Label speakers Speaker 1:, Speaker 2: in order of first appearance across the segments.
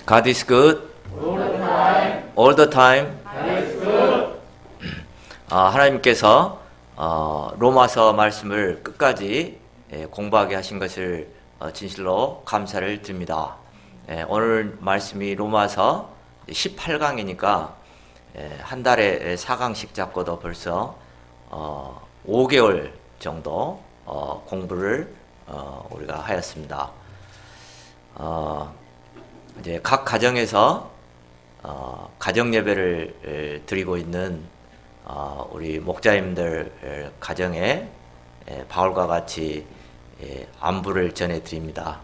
Speaker 1: God is good all the time. 하나님께서 로마서 말씀을 끝까지 공부하게 하신 것을 진실로 감사를 드립니다. 오늘 말씀이 로마서 18강이니까 한 달에 4강씩 잡고도 벌써 5개월 정도 공부를 우리가 하였습니다. 이제 각 가정에서 가정 예배를 드리고 있는 우리 목자님들 가정에 바울과 같이 안부를 전해드립니다.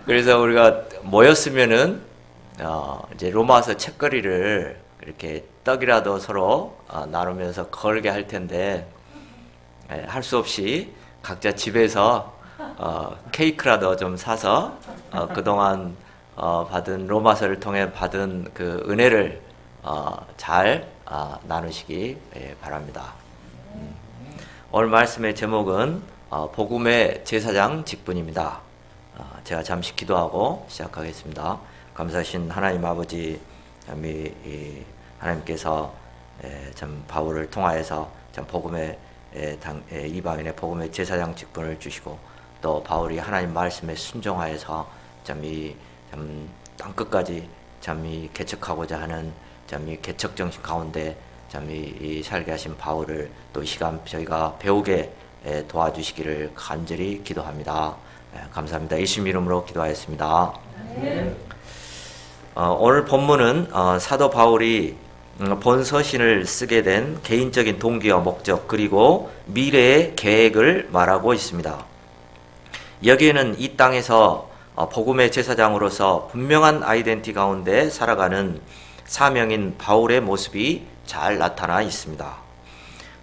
Speaker 1: 그래서 우리가 모였으면은 이제 로마서 책거리를 이렇게 떡이라도 서로 나누면서 걸게 할 텐데 할 수 없이 각자 집에서 케이크라도 좀 사서 그동안 받은 로마서를 통해 받은 그 은혜를 잘 나누시기 바랍니다. 오늘 말씀의 제목은 복음의 제사장 직분입니다. 제가 잠시 기도하고 시작하겠습니다. 감사하신 하나님 아버지, 하나님께서 참 바울을 통하여서 참 복음의 이방인의 복음의 제사장 직분을 주시고 또 바울이 하나님 말씀에 순종하여서 참 땅끝까지 참 개척하고자 하는 참 개척 정신 가운데 참 살게 하신 바울을 또 이 시간 저희가 배우게 도와주시기를 간절히 기도합니다. 감사합니다. 예수님 이름으로 기도하였습니다. 오늘 본문은 사도 바울이 본 서신을 쓰게 된 개인적인 동기와 목적 그리고 미래의 계획을 말하고 있습니다. 여기에는 이 땅에서 복음의 제사장으로서 분명한 아이덴티 가운데 살아가는 사명인 바울의 모습이 잘 나타나 있습니다.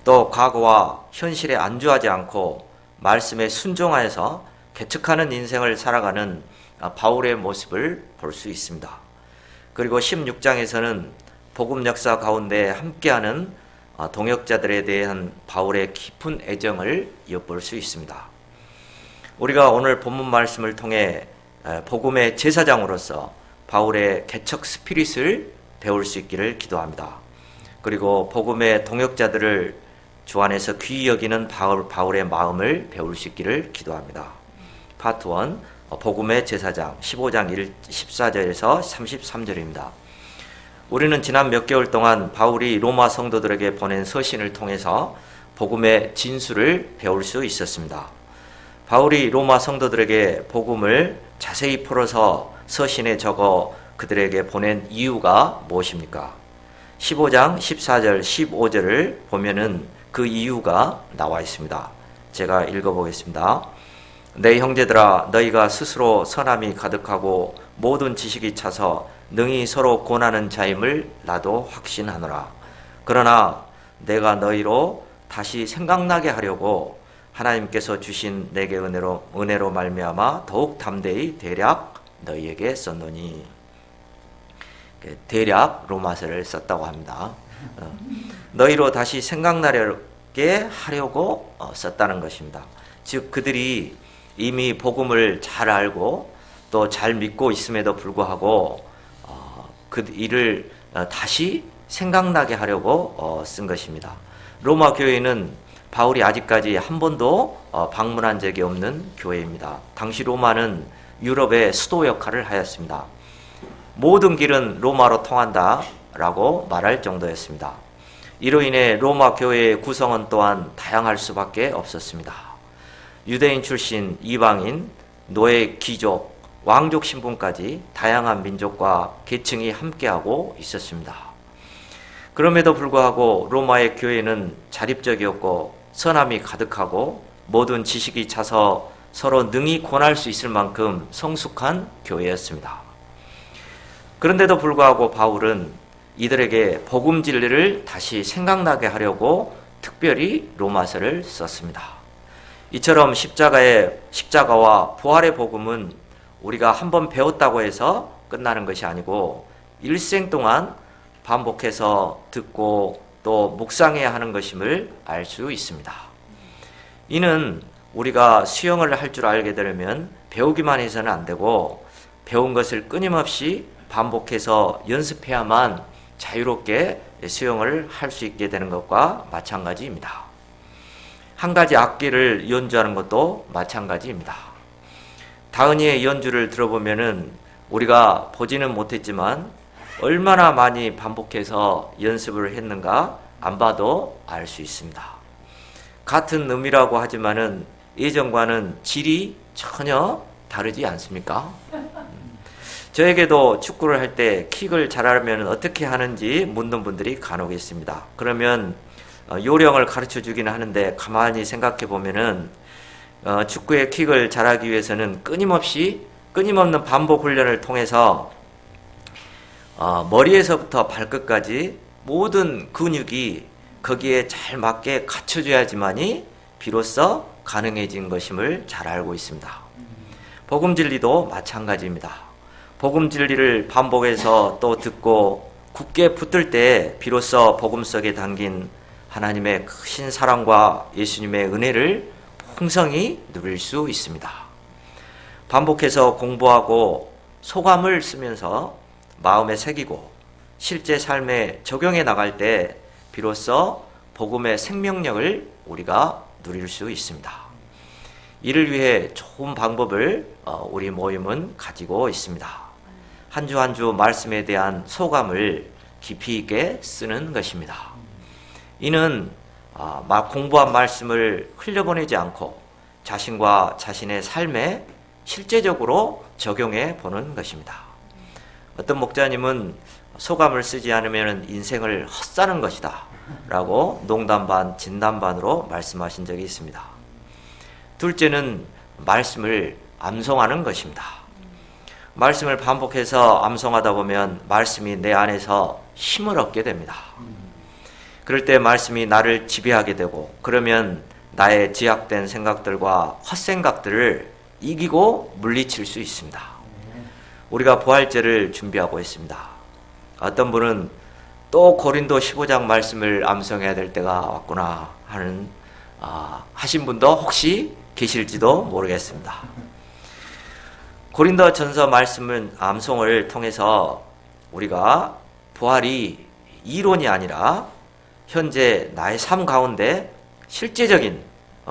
Speaker 1: 또 과거와 현실에 안주하지 않고 말씀에 순종하여서 개척하는 인생을 살아가는 바울의 모습을 볼 수 있습니다. 그리고 16장에서는 복음 역사 가운데 함께하는 동역자들에 대한 바울의 깊은 애정을 엿볼 수 있습니다. 우리가 오늘 본문 말씀을 통해 복음의 제사장으로서 바울의 개척 스피릿을 배울 수 있기를 기도합니다. 그리고 복음의 동역자들을 주 안에서 귀히 여기는 바울의 마음을 배울 수 있기를 기도합니다. 파트 1, 복음의 제사장 15장 14절에서 33절입니다. 우리는 지난 몇 개월 동안 바울이 로마 성도들에게 보낸 서신을 통해서 복음의 진수를 배울 수 있었습니다. 바울이 로마 성도들에게 복음을 자세히 풀어서 서신에 적어 그들에게 보낸 이유가 무엇입니까? 15장 14절 15절을 보면은 그 이유가 나와 있습니다. 제가 읽어보겠습니다. 내 형제들아, 너희가 스스로 선함이 가득하고 모든 지식이 차서 능히 서로 권하는 자임을 나도 확신하노라. 그러나 내가 너희로 다시 생각나게 하려고 하나님께서 주신 내게 은혜로 말미암아 더욱 담대히 대략 너희에게 썼노니. 대략 로마서를 썼다고 합니다. 너희로 다시 생각나게 하려고 썼다는 것입니다. 즉 그들이 이미 복음을 잘 알고 또 잘 믿고 있음에도 불구하고 그 일을 다시 생각나게 하려고 쓴 것입니다. 로마 교회는 바울이 아직까지 한 번도 방문한 적이 없는 교회입니다. 당시 로마는 유럽의 수도 역할을 하였습니다. 모든 길은 로마로 통한다 라고 말할 정도였습니다. 이로 인해 로마 교회의 구성원 또한 다양할 수밖에 없었습니다. 유대인 출신, 이방인, 노예, 귀족, 왕족 신분까지 다양한 민족과 계층이 함께하고 있었습니다. 그럼에도 불구하고 로마의 교회는 자립적이었고 선함이 가득하고 모든 지식이 차서 서로 능히 권할 수 있을 만큼 성숙한 교회였습니다. 그런데도 불구하고 바울은 이들에게 복음 진리를 다시 생각나게 하려고 특별히 로마서를 썼습니다. 이처럼 십자가와 부활의 복음은 우리가 한번 배웠다고 해서 끝나는 것이 아니고 일생 동안 반복해서 듣고 또 묵상해야 하는 것임을 알 수 있습니다. 이는 우리가 수영을 할 줄 알게 되려면 배우기만 해서는 안 되고 배운 것을 끊임없이 반복해서 연습해야만 자유롭게 수용을 할 수 있게 되는 것과 마찬가지입니다. 한 가지 악기를 연주하는 것도 마찬가지입니다. 다은이의 연주를 들어보면은 우리가 보지는 못했지만 얼마나 많이 반복해서 연습을 했는가 안 봐도 알 수 있습니다. 같은 음이라고 하지만은 예전과는 질이 전혀 다르지 않습니까? 저에게도 축구를 할 때 킥을 잘하려면 어떻게 하는지 묻는 분들이 간혹 있습니다. 그러면 요령을 가르쳐 주기는 하는데 가만히 생각해 보면은 축구의 킥을 잘하기 위해서는 끊임없는 반복 훈련을 통해서 머리에서부터 발끝까지 모든 근육이 거기에 잘 맞게 갖춰져야지만이 비로소 가능해진 것임을 잘 알고 있습니다. 복음 진리도 마찬가지입니다. 복음 진리를 반복해서 또 듣고 굳게 붙들 때 비로소 복음 속에 담긴 하나님의 크신 사랑과 예수님의 은혜를 풍성히 누릴 수 있습니다. 반복해서 공부하고 소감을 쓰면서 마음에 새기고 실제 삶에 적용해 나갈 때 비로소 복음의 생명력을 우리가 누릴 수 있습니다. 이를 위해 좋은 방법을 우리 모임은 가지고 있습니다. 한 주 한 주 말씀에 대한 소감을 깊이 있게 쓰는 것입니다. 이는 공부한 말씀을 흘려보내지 않고 자신과 자신의 삶에 실제적으로 적용해 보는 것입니다. 어떤 목자님은 소감을 쓰지 않으면 인생을 헛사는 것이다 라고 농담 반 진담 반으로 말씀하신 적이 있습니다. 둘째는 말씀을 암송하는 것입니다. 말씀을 반복해서 암송하다 보면 말씀이 내 안에서 힘을 얻게 됩니다. 그럴 때 말씀이 나를 지배하게 되고 그러면 나의 지약된 생각들과 헛생각들을 이기고 물리칠 수 있습니다. 우리가 부활절을 준비하고 있습니다. 어떤 분은 또 고린도 15장 말씀을 암송해야 될 때가 왔구나 하신 분도 혹시 계실지도 모르겠습니다. 고린도 전서 말씀은 암송을 통해서 우리가 부활이 이론이 아니라 현재 나의 삶 가운데 실제적인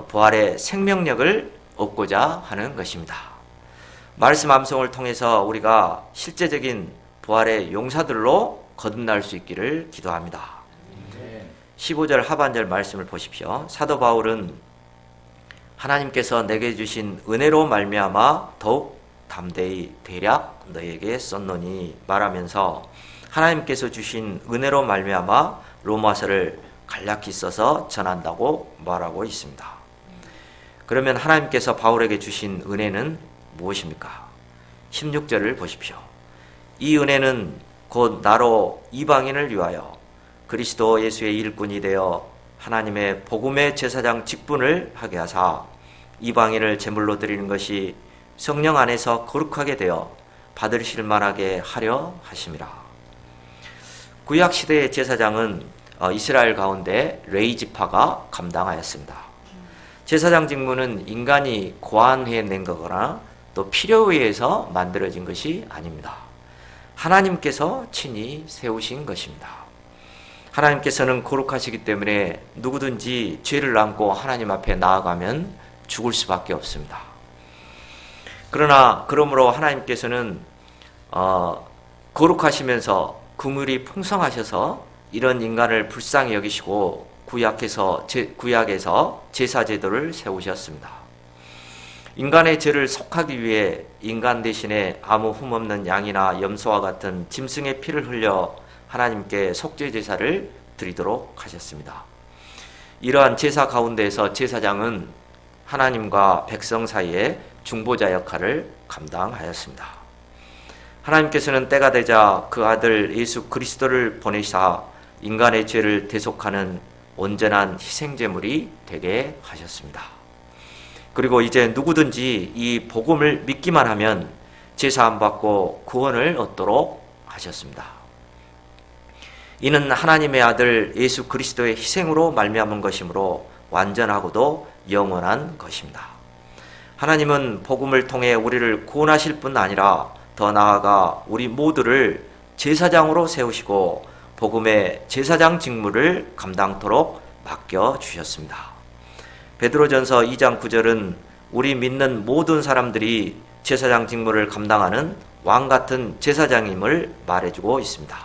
Speaker 1: 부활의 생명력을 얻고자 하는 것입니다. 말씀 암송을 통해서 우리가 실제적인 부활의 용사들로 거듭날 수 있기를 기도합니다. 15절 하반절 말씀을 보십시오. 사도 바울은 하나님께서 내게 주신 은혜로 말미암아 더욱 담대히 대략 너에게 썼노니 말하면서 하나님께서 주신 은혜로 말미암아 로마서를 간략히 써서 전한다고 말하고 있습니다. 그러면 하나님께서 바울에게 주신 은혜는 무엇입니까? 16절을 보십시오. 이 은혜는 곧 나로 이방인을 위하여 그리스도 예수의 일꾼이 되어 하나님의 복음의 제사장 직분을 하게 하사 이방인을 제물로 드리는 것이 성령 안에서 거룩하게 되어 받으실 만하게 하려 하심이라. 구약 시대의 제사장은 이스라엘 가운데 레위 지파가 감당하였습니다. 제사장 직무는 인간이 고안해낸 거거나 또 필요에 의해서 만들어진 것이 아닙니다. 하나님께서 친히 세우신 것입니다. 하나님께서는 거룩하시기 때문에 누구든지 죄를 안고 하나님 앞에 나아가면 죽을 수밖에 없습니다. 그러므로 하나님께서는 거룩하시면서 긍휼이 풍성하셔서 이런 인간을 불쌍히 여기시고 구약에서 제사 제도를 세우셨습니다. 인간의 죄를 속하기 위해 인간 대신에 아무 흠없는 양이나 염소와 같은 짐승의 피를 흘려 하나님께 속죄 제사를 드리도록 하셨습니다. 이러한 제사 가운데에서 제사장은 하나님과 백성 사이에 중보자 역할을 감당하였습니다. 하나님께서는 때가 되자 그 아들 예수 그리스도를 보내사 인간의 죄를 대속하는 온전한 희생제물이 되게 하셨습니다. 그리고 이제 누구든지 이 복음을 믿기만 하면 제사 안 받고 구원을 얻도록 하셨습니다. 이는 하나님의 아들 예수 그리스도의 희생으로 말미암은 것이므로 완전하고도 영원한 것입니다. 하나님은 복음을 통해 우리를 구원하실 뿐 아니라 더 나아가 우리 모두를 제사장으로 세우시고 복음의 제사장 직무를 감당토록 맡겨주셨습니다. 베드로전서 2장 9절은 우리 믿는 모든 사람들이 제사장 직무를 감당하는 왕같은 제사장임을 말해주고 있습니다.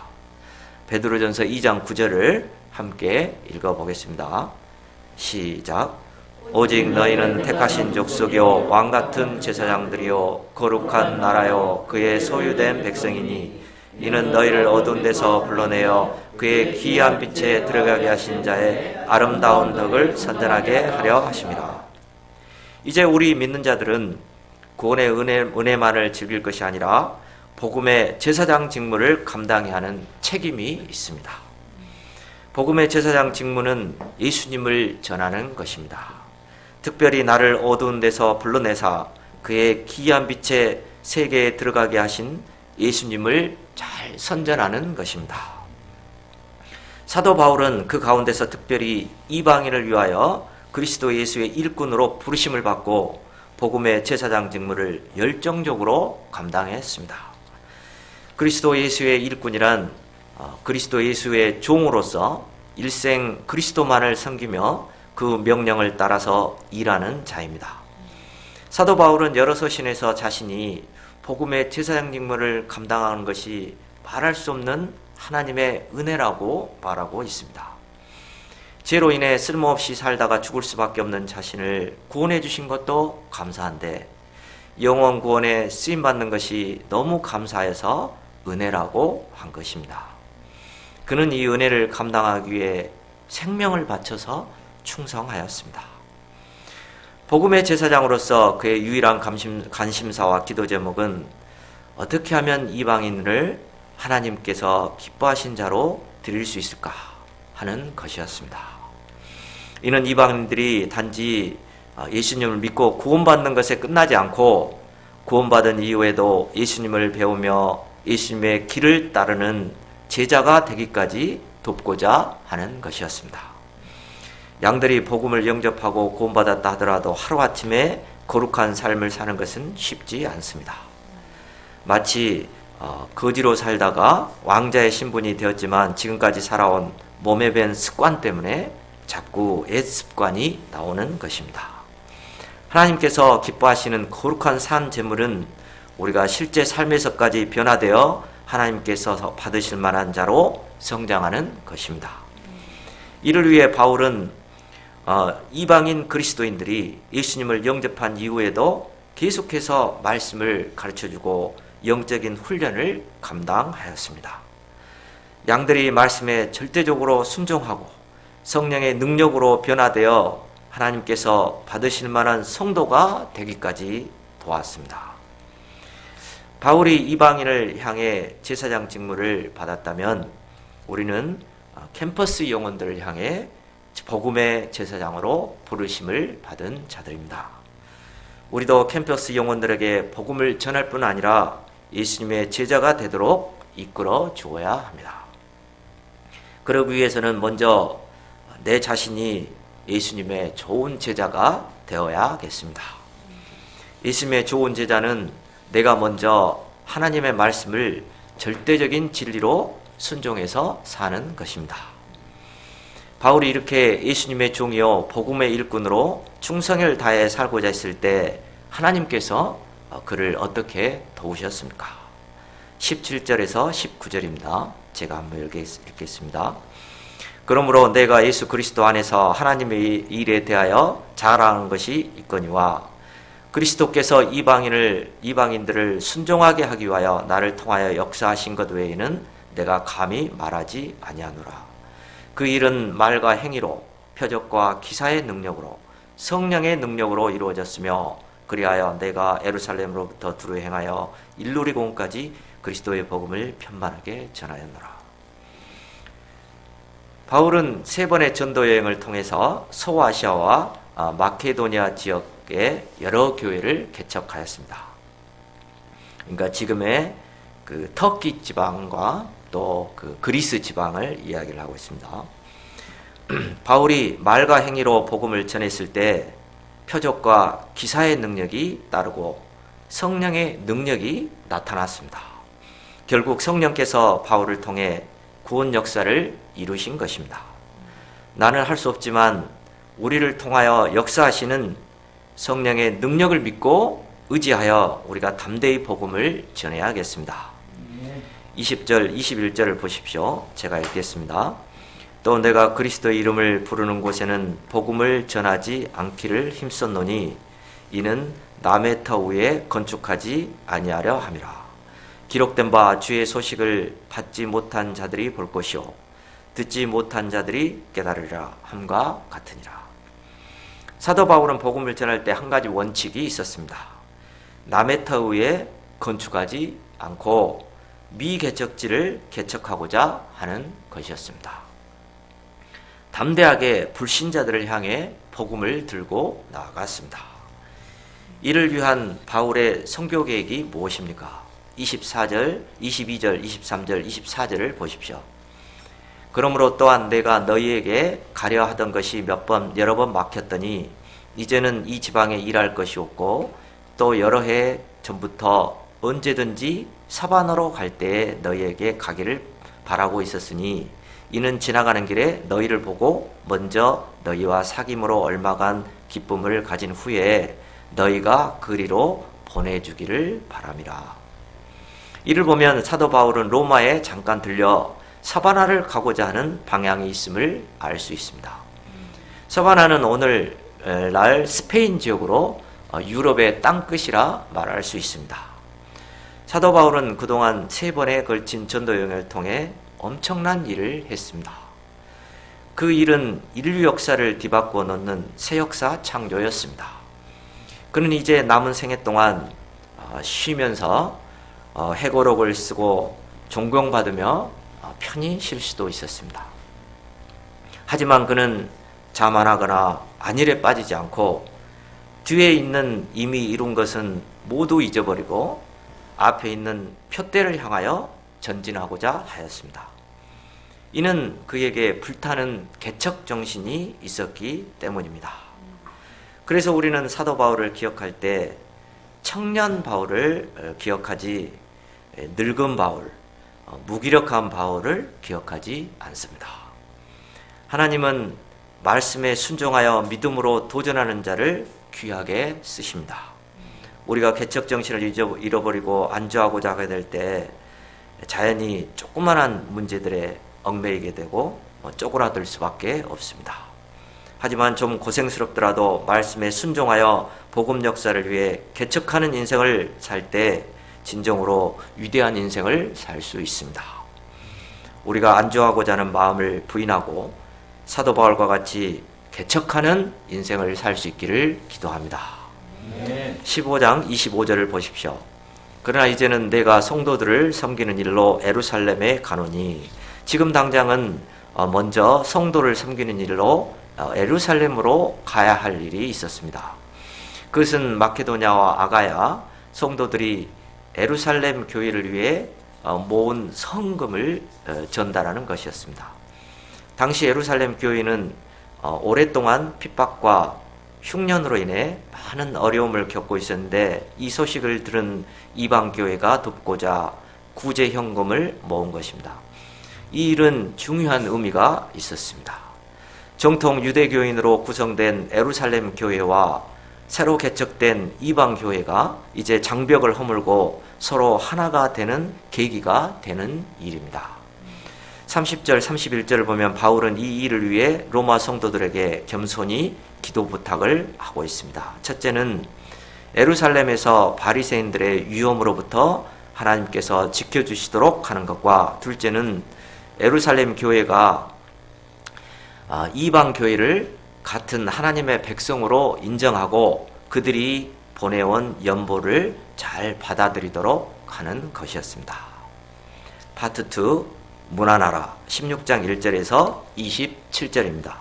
Speaker 1: 베드로전서 2장 9절을 함께 읽어보겠습니다. 시작. 오직 너희는 택하신 족속이요 왕같은 제사장들이요 거룩한 나라요 그의 소유된 백성이니 이는 너희를 어두운 데서 불러내어 그의 기이한 빛에 들어가게 하신 자의 아름다운 덕을 선전하게 하려 하심이라. 이제 우리 믿는 자들은 구원의 은혜만을 즐길 것이 아니라 복음의 제사장 직무를 감당해야 하는 책임이 있습니다. 복음의 제사장 직무는 예수님을 전하는 것입니다. 특별히 나를 어두운 데서 불러내사 그의 기이한 빛의 세계에 들어가게 하신 예수님을 잘 선전하는 것입니다. 사도 바울은 그 가운데서 특별히 이방인을 위하여 그리스도 예수의 일꾼으로 부르심을 받고 복음의 제사장 직무를 열정적으로 감당했습니다. 그리스도 예수의 일꾼이란 그리스도 예수의 종으로서 일생 그리스도만을 섬기며 그 명령을 따라서 일하는 자입니다. 사도 바울은 여러 서신에서 자신이 복음의 제사장 직무를 감당하는 것이 말할 수 없는 하나님의 은혜라고 말하고 있습니다. 죄로 인해 쓸모없이 살다가 죽을 수밖에 없는 자신을 구원해 주신 것도 감사한데 영원 구원에 쓰임받는 것이 너무 감사해서 은혜라고 한 것입니다. 그는 이 은혜를 감당하기 위해 생명을 바쳐서 충성하였습니다. 복음의 제사장으로서 그의 유일한 관심사와 기도 제목은 어떻게 하면 이방인을 하나님께서 기뻐하신 자로 드릴 수 있을까 하는 것이었습니다. 이는 이방인들이 단지 예수님을 믿고 구원받는 것에 끝나지 않고 구원받은 이후에도 예수님을 배우며 예수님의 길을 따르는 제자가 되기까지 돕고자 하는 것이었습니다. 양들이 복음을 영접하고 구원받았다 하더라도 하루아침에 거룩한 삶을 사는 것은 쉽지 않습니다. 마치 거지로 살다가 왕자의 신분이 되었지만 지금까지 살아온 몸에 밴 습관 때문에 자꾸 옛 습관이 나오는 것입니다. 하나님께서 기뻐하시는 거룩한 산 제물은 우리가 실제 삶에서까지 변화되어 하나님께서 받으실 만한 자로 성장하는 것입니다. 이를 위해 바울은 이방인 그리스도인들이 예수님을 영접한 이후에도 계속해서 말씀을 가르쳐주고 영적인 훈련을 감당하였습니다. 양들이 말씀에 절대적으로 순종하고 성령의 능력으로 변화되어 하나님께서 받으실 만한 성도가 되기까지 도왔습니다. 바울이 이방인을 향해 제사장 직무를 받았다면 우리는 캠퍼스 영혼들을 향해 복음의 제사장으로 부르심을 받은 자들입니다. 우리도 캠퍼스 영혼들에게 복음을 전할 뿐 아니라 예수님의 제자가 되도록 이끌어 주어야 합니다. 그러기 위해서는 먼저 내 자신이 예수님의 좋은 제자가 되어야겠습니다. 예수님의 좋은 제자는 내가 먼저 하나님의 말씀을 절대적인 진리로 순종해서 사는 것입니다. 바울이 이렇게 예수님의 종이요 복음의 일꾼으로 충성을 다해 살고자 했을 때 하나님께서 그를 어떻게 도우셨습니까? 17절에서 19절입니다. 제가 한번 읽겠습니다. 그러므로 내가 예수 그리스도 안에서 하나님의 일에 대하여 자랑하는 것이 있거니와 그리스도께서 이방인들을 순종하게 하기 위하여 나를 통하여 역사하신 것 외에는 내가 감히 말하지 아니하노라. 그 일은 말과 행위로 표적과 기사의 능력으로 성령의 능력으로 이루어졌으며 그리하여 내가 예루살렘으로부터 두루 행하여 일루리공까지 그리스도의 복음을 편만하게 전하였노라. 바울은 3번의 전도 여행을 통해서 소아시아와 마케도니아 지역의 여러 교회를 개척하였습니다. 그러니까 지금의 그 터키 지방과 또 그 그리스 지방을 이야기를 하고 있습니다. 바울이 말과 행위로 복음을 전했을 때 표적과 기사의 능력이 따르고 성령의 능력이 나타났습니다. 결국 성령께서 바울을 통해 구원 역사를 이루신 것입니다. 나는 할 수 없지만 우리를 통하여 역사하시는 성령의 능력을 믿고 의지하여 우리가 담대히 복음을 전해야겠습니다. 20절, 21절을 보십시오. 제가 읽겠습니다. 또 내가 그리스도의 이름을 부르는 곳에는 복음을 전하지 않기를 힘썼노니 이는 남의 터 위에 건축하지 아니하려 함이라. 기록된 바 주의 소식을 받지 못한 자들이 볼 것이요 듣지 못한 자들이 깨달으리라 함과 같으니라. 사도 바울은 복음을 전할 때 한 가지 원칙이 있었습니다. 남의 터 위에 건축하지 않고 미개척지를 개척하고자 하는 것이었습니다. 담대하게 불신자들을 향해 복음을 들고 나아갔습니다. 이를 위한 바울의 선교 계획이 무엇입니까? 24절, 22절, 23절, 24절을 보십시오. 그러므로 또한 내가 너희에게 가려 하던 것이 여러 번 막혔더니 이제는 이 지방에 일할 것이 없고 또 여러 해 전부터 언제든지 사바나로 갈 때에 너희에게 가기를 바라고 있었으니 이는 지나가는 길에 너희를 보고 먼저 너희와 사귐으로 얼마간 기쁨을 가진 후에 너희가 그리로 보내주기를 바람이라. 이를 보면 사도 바울은 로마에 잠깐 들려 사바나를 가고자 하는 방향이 있음을 알 수 있습니다. 사바나는 오늘날 스페인 지역으로 유럽의 땅끝이라 말할 수 있습니다. 사도 바울은 그동안 3번에 걸친 전도 여행을 통해 엄청난 일을 했습니다. 그 일은 인류 역사를 뒤바꿔 놓는 새 역사 창조였습니다. 그는 이제 남은 생애 동안 쉬면서 해고록을 쓰고 존경받으며 편히 쉴 수도 있었습니다. 하지만 그는 자만하거나 안일에 빠지지 않고 뒤에 있는 이미 이룬 것은 모두 잊어버리고 앞에 있는 표대를 향하여 전진하고자 하였습니다. 이는 그에게 불타는 개척 정신이 있었기 때문입니다. 그래서 우리는 사도 바울을 기억할 때 청년 바울을 기억하지 늙은 바울, 무기력한 바울을 기억하지 않습니다. 하나님은 말씀에 순종하여 믿음으로 도전하는 자를 귀하게 쓰십니다. 우리가 개척 정신을 잃어버리고 안주하고자 하게 될 때 자연히 조그만한 문제들에 얽매이게 되고 쪼그라들 수밖에 없습니다. 하지만 좀 고생스럽더라도 말씀에 순종하여 복음 역사를 위해 개척하는 인생을 살 때 진정으로 위대한 인생을 살 수 있습니다. 우리가 안주하고자 하는 마음을 부인하고 사도 바울과 같이 개척하는 인생을 살 수 있기를 기도합니다. 15장 25절을 보십시오. 그러나 이제는 내가 성도들을 섬기는 일로 에루살렘에 가노니, 지금 당장은 먼저 성도를 섬기는 일로 에루살렘으로 가야 할 일이 있었습니다. 그것은 마케도냐와 아가야 성도들이 에루살렘 교회를 위해 모은 성금을 전달하는 것이었습니다. 당시 에루살렘 교회는 오랫동안 핍박과 흉년으로 인해 많은 어려움을 겪고 있었는데 이 소식을 들은 이방교회가 돕고자 구제 현금을 모은 것입니다. 이 일은 중요한 의미가 있었습니다. 정통 유대교인으로 구성된 에루살렘 교회와 새로 개척된 이방교회가 이제 장벽을 허물고 서로 하나가 되는 계기가 되는 일입니다. 30절, 31절을 보면 바울은 이 일을 위해 로마 성도들에게 겸손히 기도 부탁을 하고 있습니다. 첫째는 에루살렘에서 바리새인들의 위험으로부터 하나님께서 지켜주시도록 하는 것과, 둘째는 에루살렘 교회가 이방 교회를 같은 하나님의 백성으로 인정하고 그들이 보내온 연보를 잘 받아들이도록 하는 것이었습니다. 파트 2, 문안하라. 16장 1절에서 27절입니다.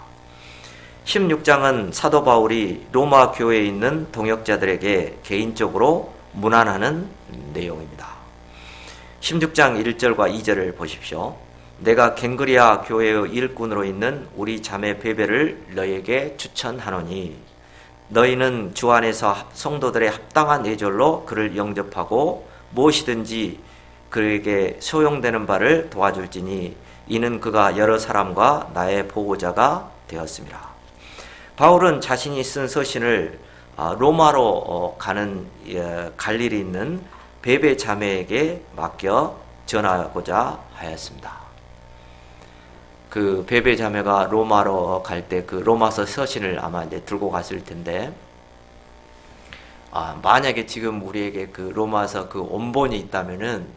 Speaker 1: 16장은 사도 바울이 로마 교회에 있는 동역자들에게 개인적으로 문안하는 내용입니다. 16장 1절과 2절을 보십시오. 내가 갱그리아 교회의 일꾼으로 있는 우리 자매 베베를 너에게 추천하노니, 너희는 주 안에서 성도들의 합당한 예절로 그를 영접하고 무엇이든지 그에게 소용되는 바를 도와줄지니 이는 그가 여러 사람과 나의 보호자가 되었습니다. 바울은 자신이 쓴 서신을 로마로 가는 갈 일이 있는 베베 자매에게 맡겨 전하고자 하였습니다. 그 베베 자매가 로마로 갈 때 그 로마서 서신을 아마 이제 들고 갔을 텐데, 만약에 지금 우리에게 그 로마서 그 원본이 있다면은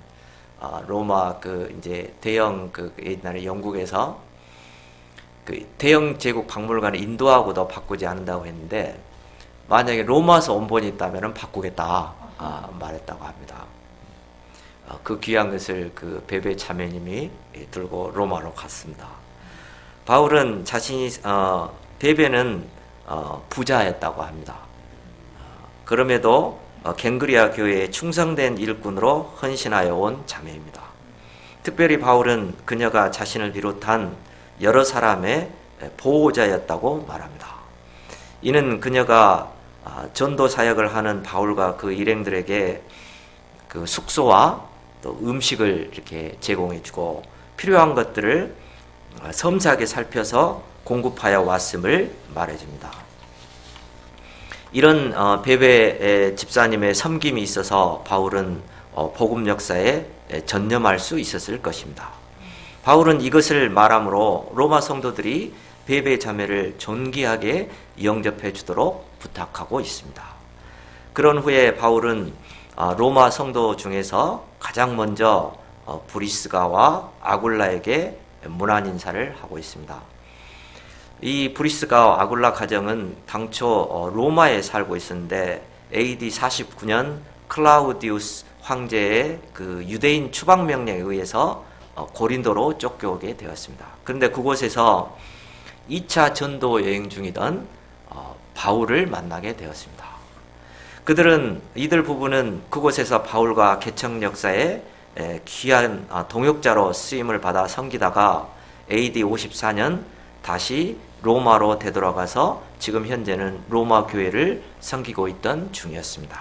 Speaker 1: 로마 그 이제 대형 그 옛날에 영국에서 그 대형 제국 박물관에 인도하고도 바꾸지 않는다고 했는데, 만약에 로마서 원본이 있다면은 바꾸겠다 말했다고 합니다. 그 귀한 것을 그 베베 자매님이 들고 로마로 갔습니다. 바울은 자신이 베베는 부자였다고 합니다. 그럼에도 갱그리아 교회에 충성된 일꾼으로 헌신하여 온 자매입니다. 특별히 바울은 그녀가 자신을 비롯한 여러 사람의 보호자였다고 말합니다. 이는 그녀가 전도 사역을 하는 바울과 그 일행들에게 그 숙소와 또 음식을 이렇게 제공해주고 필요한 것들을 섬세하게 살펴서 공급하여 왔음을 말해줍니다. 이런 베베 집사님의 섬김이 있어서 바울은 복음 역사에 전념할 수 있었을 것입니다. 바울은 이것을 말함으로 로마 성도들이 베베 자매를 존귀하게 영접해 주도록 부탁하고 있습니다. 그런 후에 바울은 로마 성도 중에서 가장 먼저 브리스가와 아굴라에게 문안 인사를 하고 있습니다. 이 브리스가와 아굴라 가정은 당초 로마에 살고 있었는데 AD 49년 클라우디우스 황제의 그 유대인 추방 명령에 의해서 고린도로 쫓겨오게 되었습니다. 그런데 그곳에서 2차 전도 여행 중이던 바울을 만나게 되었습니다. 이들 부부는 그곳에서 바울과 개척 역사에 귀한 동역자로 쓰임을 받아 섬기다가 AD 54년 다시 로마로 되돌아가서 지금 현재는 로마 교회를 섬기고 있던 중이었습니다.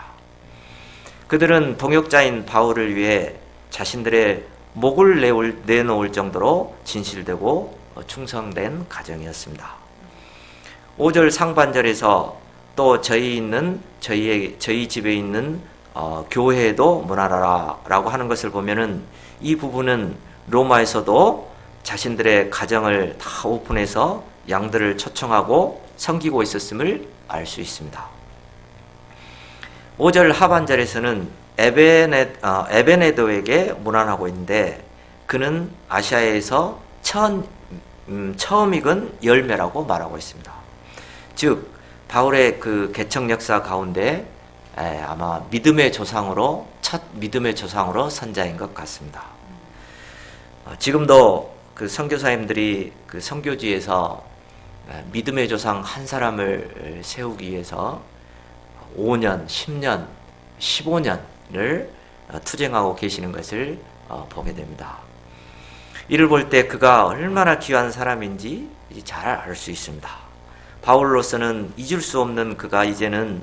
Speaker 1: 그들은 동역자인 바울을 위해 자신들의 목을 내놓을 정도로 진실되고 충성된 가정이었습니다. 5절 상반절에서 또 저희 집에 있는 교회에도 문안하라 라고 하는 것을 보면은 이 부부는 로마에서도 자신들의 가정을 다 오픈해서 양들을 초청하고 섬기고 있었음을 알 수 있습니다. 5절 하반절에서는 에베네도에게 문안하고 있는데 그는 아시아에서 처음 익은 열매라고 말하고 있습니다. 즉 바울의 그 개척 역사 가운데 아마 첫 믿음의 조상으로 선자인 것 같습니다. 지금도 그 선교사님들이 그 선교지에서 믿음의 조상 한 사람을 세우기 위해서 5년, 10년, 15년을 투쟁하고 계시는 것을 보게 됩니다. 이를 볼 때 그가 얼마나 귀한 사람인지 잘 알 수 있습니다. 바울로서는 잊을 수 없는 그가 이제는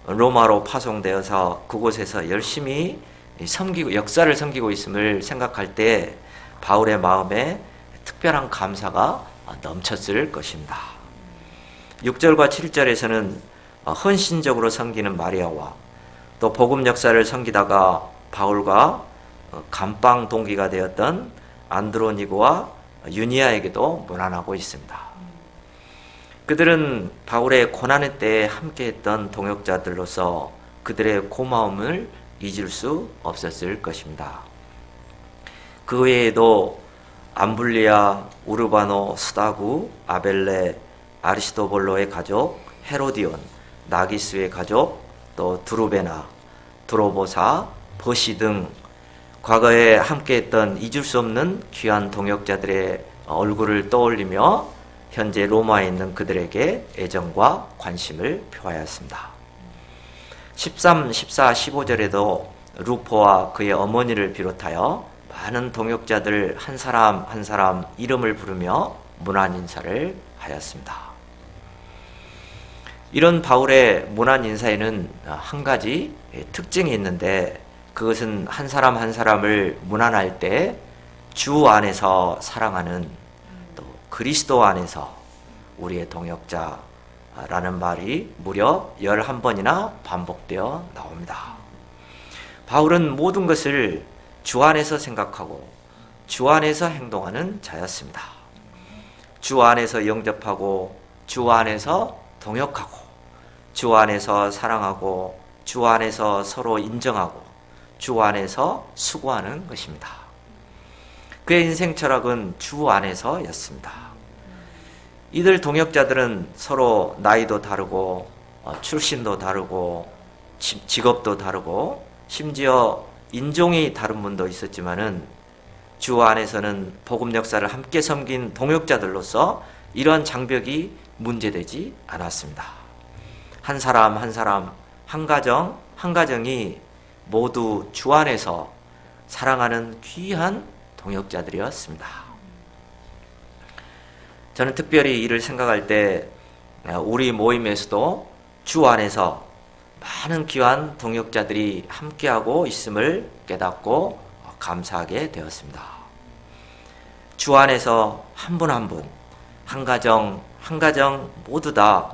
Speaker 1: 로마로 파송되어서 그곳에서 열심히 역사를 섬기고 있음을 생각할 때 바울의 마음에 특별한 감사가 넘쳤을 것입니다. 6절과 7절에서는 헌신적으로 섬기는 마리아와 또 복음 역사를 섬기다가 바울과 감방 동기가 되었던 안드로니고와 유니아에게도 문안하고 있습니다. 그들은 바울의 고난의 때에 함께했던 동역자들로서 그들의 고마움을 잊을 수 없었을 것입니다. 그 외에도 암블리아, 우르바노, 스다구, 아벨레, 아리스토볼로의 가족, 헤로디온, 나기스의 가족, 또 두루베나, 드로보사, 버시 등 과거에 함께했던 잊을 수 없는 귀한 동역자들의 얼굴을 떠올리며 현재 로마에 있는 그들에게 애정과 관심을 표하였습니다. 13, 14, 15절에도 루포와 그의 어머니를 비롯하여 많은 동역자들 한 사람 한 사람 이름을 부르며 문안 인사를 하였습니다. 이런 바울의 문안 인사에는 한 가지 특징이 있는데, 그것은 한 사람 한 사람을 문안할 때 주 안에서 사랑하는, 또 그리스도 안에서 우리의 동역자라는 말이 무려 11번이나 반복되어 나옵니다. 바울은 모든 것을 주 안에서 생각하고 주 안에서 행동하는 자였습니다. 주 안에서 영접하고 주 안에서 동역하고 주 안에서 사랑하고 주 안에서 서로 인정하고 주 안에서 수고하는 것입니다. 그의 인생 철학은 주 안에서였습니다. 이들 동역자들은 서로 나이도 다르고 출신도 다르고 직업도 다르고 심지어 인종이 다른 분도 있었지만은 주 안에서는 복음 역사를 함께 섬긴 동역자들로서 이러한 장벽이 문제되지 않았습니다. 한 사람 한 사람, 한 가정 한 가정이 모두 주 안에서 사랑하는 귀한 동역자들이었습니다. 저는 특별히 이를 생각할 때 우리 모임에서도 주 안에서 많은 귀한 동역자들이 함께하고 있음을 깨닫고 감사하게 되었습니다. 주 안에서 한 분 한 분, 한 가정 한 가정 모두 다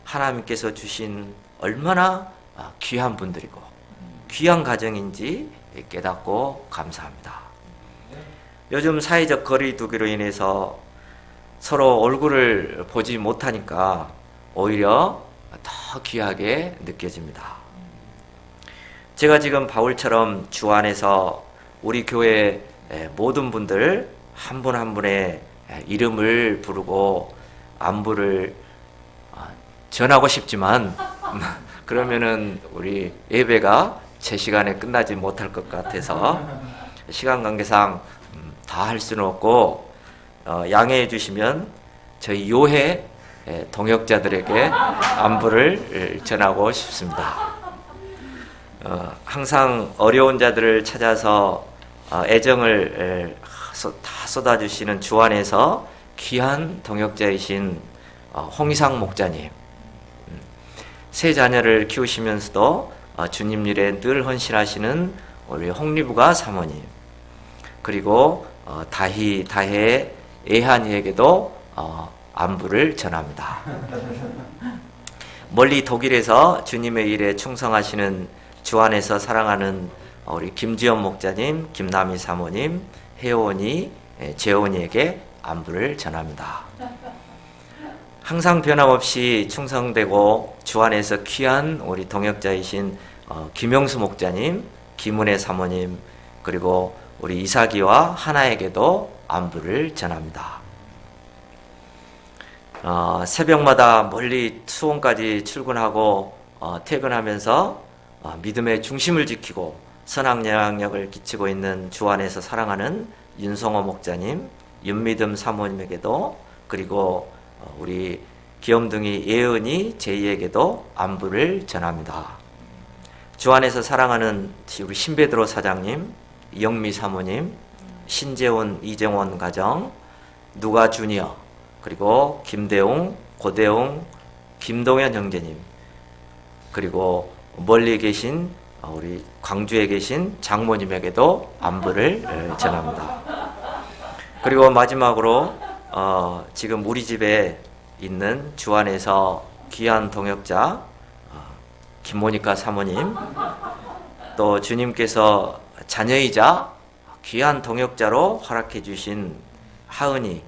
Speaker 1: 하나님께서 주신 얼마나 귀한 분들이고 귀한 가정인지 깨닫고 감사합니다. 요즘 사회적 거리 두기로 인해서 서로 얼굴을 보지 못하니까 오히려 더 귀하게 느껴집니다. 제가 지금 바울처럼 주 안에서 우리 교회 모든 분들 한 분 한 분의 이름을 부르고 안부를 전하고 싶지만 그러면은 우리 예배가 제 시간에 끝나지 못할 것 같아서 시간 관계상 다 할 수는 없고 양해해 주시면 저희 요해 동역자들에게 안부를 전하고 싶습니다. 항상 어려운 자들을 찾아서 애정을 다 쏟아주시는 주 안에서 귀한 동역자이신 홍희상 목자님, 세 자녀를 키우시면서도 주님 일에 늘 헌신하시는 우리 홍리부가 사모님, 그리고 다혜 애한이에게도 안부를 전합니다. 멀리 독일에서 주님의 일에 충성하시는 주 안에서 사랑하는 우리 김지연 목자님, 김남희 사모님, 혜원이, 재원이에게 안부를 전합니다. 항상 변함없이 충성되고 주 안에서 귀한 우리 동역자이신 김영수 목자님, 김은혜 사모님, 그리고 우리 이삭이와 하나에게도 안부를 전합니다. 새벽마다 멀리 수원까지 출근하고 퇴근하면서 믿음의 중심을 지키고 선악 영향력을 끼치고 있는 주 안에서 사랑하는 윤성호 목자님, 윤미듬 사모님에게도, 그리고 우리 귀염둥이 예은이 제이에게도 안부를 전합니다. 주 안에서 사랑하는 우리 신베드로 사장님, 영미 사모님, 신재훈 이정원 가정, 누가 주니어, 그리고 김대웅, 고대웅, 김동현 형제님, 그리고 멀리 계신 우리 광주에 계신 장모님에게도 안부를 전합니다. 그리고 마지막으로 지금 우리 집에 있는 주 안에서 귀한 동역자 김모니카 사모님, 또 주님께서 자녀이자 귀한 동역자로 허락해 주신 하은이,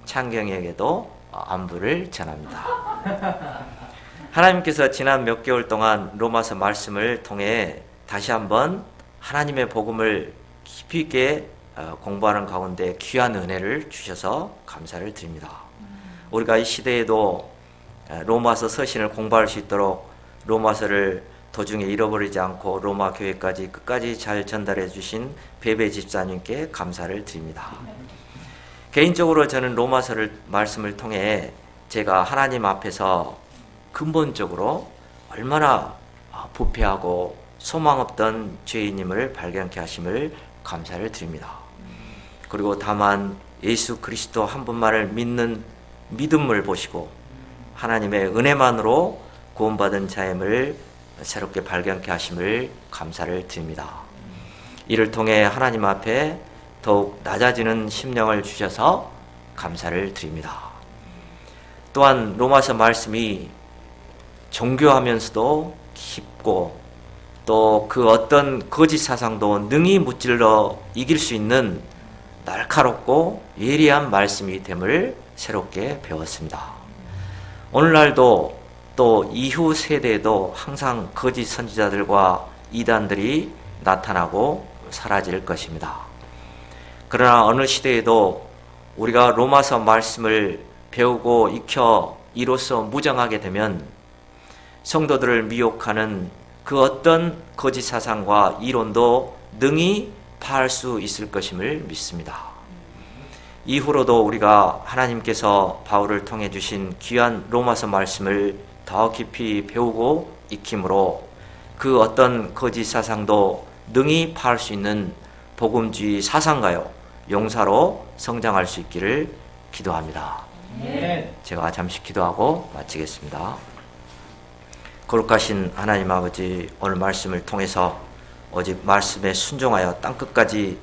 Speaker 1: 창경에게도 안부를 전합니다. 하나님께서 지난 몇 개월 동안 로마서 말씀을 통해 다시 한번 하나님의 복음을 깊이 있게 공부하는 가운데 귀한 은혜를 주셔서 감사를 드립니다. 우리가 이 시대에도 로마서 서신을 공부할 수 있도록 로마서를 도중에 잃어버리지 않고 로마 교회까지 끝까지 잘 전달해 주신 베베 집사님께 감사를 드립니다. 개인적으로 저는 로마서를 말씀을 통해 제가 하나님 앞에서 근본적으로 얼마나 부패하고 소망 없던 죄인임을 발견케 하심을 감사를 드립니다. 그리고 다만 예수 그리스도 한 분만을 믿는 믿음을 보시고 하나님의 은혜만으로 구원받은 자임을 새롭게 발견케 하심을 감사를 드립니다. 이를 통해 하나님 앞에 더욱 낮아지는 심령을 주셔서 감사를 드립니다. 또한 로마서 말씀이 정교하면서도 깊고 또 그 어떤 거짓 사상도 능히 무찔러 이길 수 있는 날카롭고 예리한 말씀이 됨을 새롭게 배웠습니다. 오늘날도 또 이후 세대에도 항상 거짓 선지자들과 이단들이 나타나고 사라질 것입니다. 그러나 어느 시대에도 우리가 로마서 말씀을 배우고 익혀 이로써 무장하게 되면 성도들을 미혹하는 그 어떤 거짓 사상과 이론도 능히 파할 수 있을 것임을 믿습니다. 이후로도 우리가 하나님께서 바울을 통해 주신 귀한 로마서 말씀을 더 깊이 배우고 익힘으로 그 어떤 거짓 사상도 능히 파할 수 있는 복음주의 사상가요 용사로 성장할 수 있기를 기도합니다. 제가 잠시 기도하고 마치겠습니다. 거룩하신 하나님 아버지, 오늘 말씀을 통해서 오직 말씀에 순종하여 땅끝까지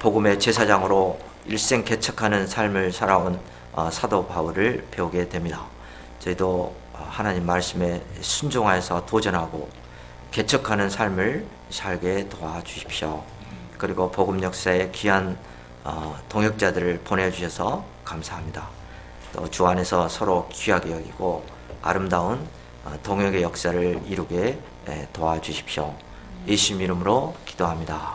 Speaker 1: 복음의 제사장으로 일생 개척하는 삶을 살아온 사도 바울을 배우게 됩니다. 저희도 하나님 말씀에 순종하여서 도전하고 개척하는 삶을 살게 도와주십시오. 그리고 복음 역사에 귀한 동역자들을 보내주셔서 감사합니다. 또 주 안에서 서로 귀하게 여기고 아름다운 동역의 역사를 이루게 도와주십시오. 예수님 이름으로 기도합니다.